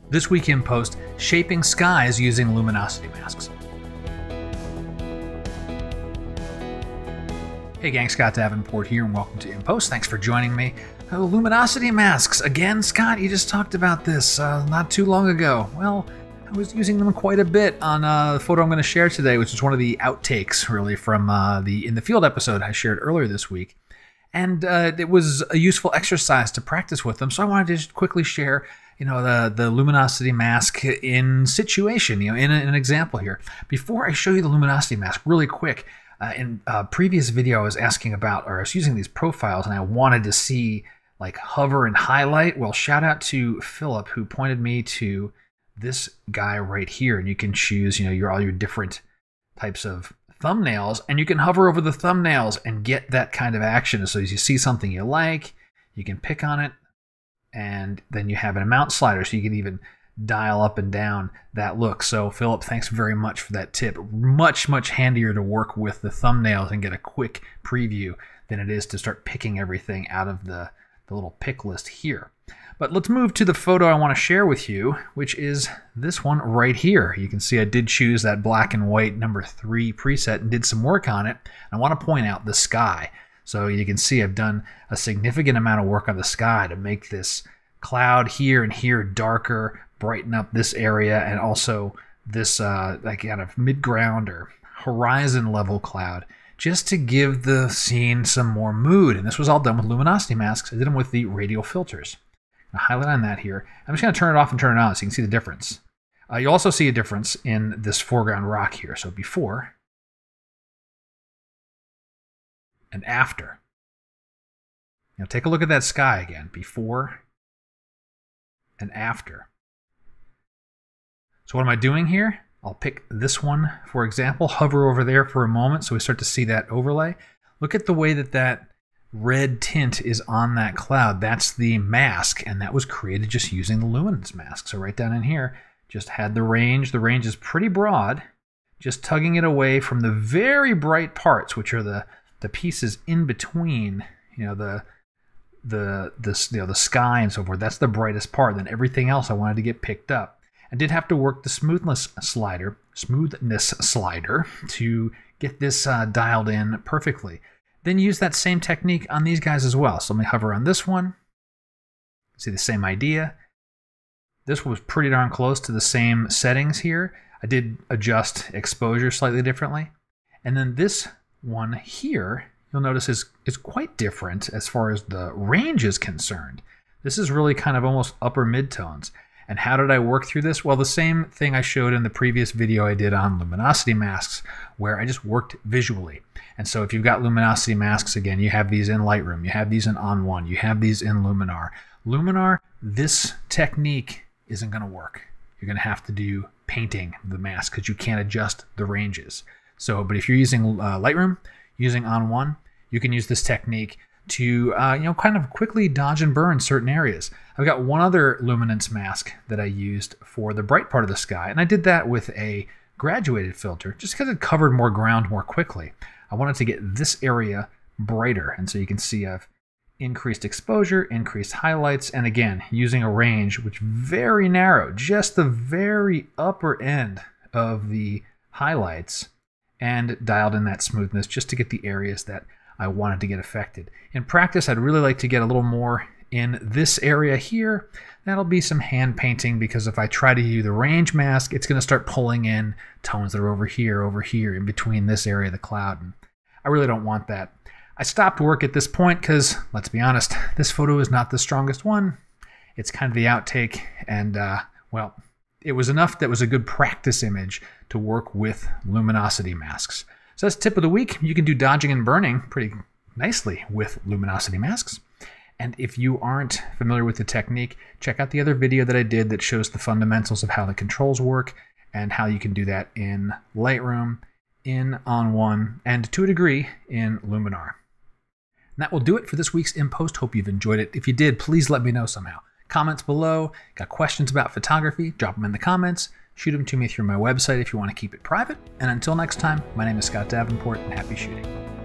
This week in post, shaping skies using luminosity masks. Hey gang, Scott Davenport here and welcome to In Post. Thanks for joining me. Luminosity masks. Again, Scott, you just talked about this not too long ago. Well, I was using them quite a bit on the photo I'm going to share today, which is one of the outtakes really from the In the Field episode I shared earlier this week. And it was a useful exercise to practice with them, so I wanted to just quickly share the luminosity mask in situation, in an example here. Before I show you the luminosity mask, really quick, in a previous video I was asking about, or I was using these profiles and I wanted to see like hover and highlight. Well, shout out to Philip who pointed me to this guy right here, and you can choose, all your different types of thumbnails, and you can hover over the thumbnails and get that kind of action. So as you see something you like, you can pick on it, and then you have an amount slider, so you can even dial up and down that look. So Philip, thanks very much for that tip. Much, much handier to work with the thumbnails and get a quick preview than it is to start picking everything out of the little pick list here. But let's move to the photo I want to share with you, which is this one right here. You can see I did choose that black and white number 3 preset and did some work on it. I want to point out the sky. So you can see I've done a significant amount of work on the sky to make this cloud here and here darker, brighten up this area, and also this like kind of mid-ground or horizon level cloud, just to give the scene some more mood. And this was all done with luminosity masks. I did them with the radial filters. I'll highlight on that here. I'm just going to turn it off and turn it on so you can see the difference. You also see a difference in this foreground rock here. So before and after. Now take a look at that sky again. Before and after. So what am I doing here? I'll pick this one, for example, hover over there for a moment so we start to see that overlay. Look at the way that red tint is on that cloud. That's the mask, and that was created just using the luminance mask. So right down in here, just had the range. The range is pretty broad, just tugging it away from the very bright parts, which are the pieces in between, the sky and so forth. That's the brightest part. Then everything else I wanted to get picked up. I did have to work the smoothness slider to get this dialed in perfectly. Then use that same technique on these guys as well. So let me hover on this one. See the same idea. This was pretty darn close to the same settings here. I did adjust exposure slightly differently. And then this one here, you'll notice is quite different as far as the range is concerned. This is really kind of almost upper mid-tones. And how did I work through this? Well, the same thing I showed in the previous video I did on luminosity masks, where I just worked visually. And so if you've got luminosity masks, again, you have these in Lightroom, you have these in On1, you have these in Luminar. Luminar, this technique isn't going to work. You're going to have to do painting the mask because you can't adjust the ranges. So, but if you're using Lightroom, using On1, you can use this technique to kind of quickly dodge and burn certain areas. I've got one other luminance mask that I used for the bright part of the sky, and I did that with a graduated filter just because it covered more ground more quickly. I wanted to get this area brighter, and so you can see I've increased exposure, increased highlights, and again, using a range which very narrow, just the very upper end of the highlights, and dialed in that smoothness just to get the areas that I wanted to get affected. In practice, I'd really like to get a little more in this area here. That'll be some hand painting, because if I try to use the range mask, it's going to start pulling in tones that are over here, in between this area of the cloud. And I really don't want that. I stopped work at this point because, let's be honest, this photo is not the strongest one. It's kind of the outtake, and well, it was enough that was a good practice image to work with luminosity masks. So that's tip of the week. You can do dodging and burning pretty nicely with luminosity masks. And if you aren't familiar with the technique, check out the other video that I did that shows the fundamentals of how the controls work and how you can do that in Lightroom, in On1, and to a degree in Luminar. And that will do it for this week's In Post. Hope you've enjoyed it. If you did, please let me know somehow. Comments below. Got questions about photography? Drop them in the comments. Shoot them to me through my website if you want to keep it private. And until next time, my name is Scott Davenport, and happy shooting.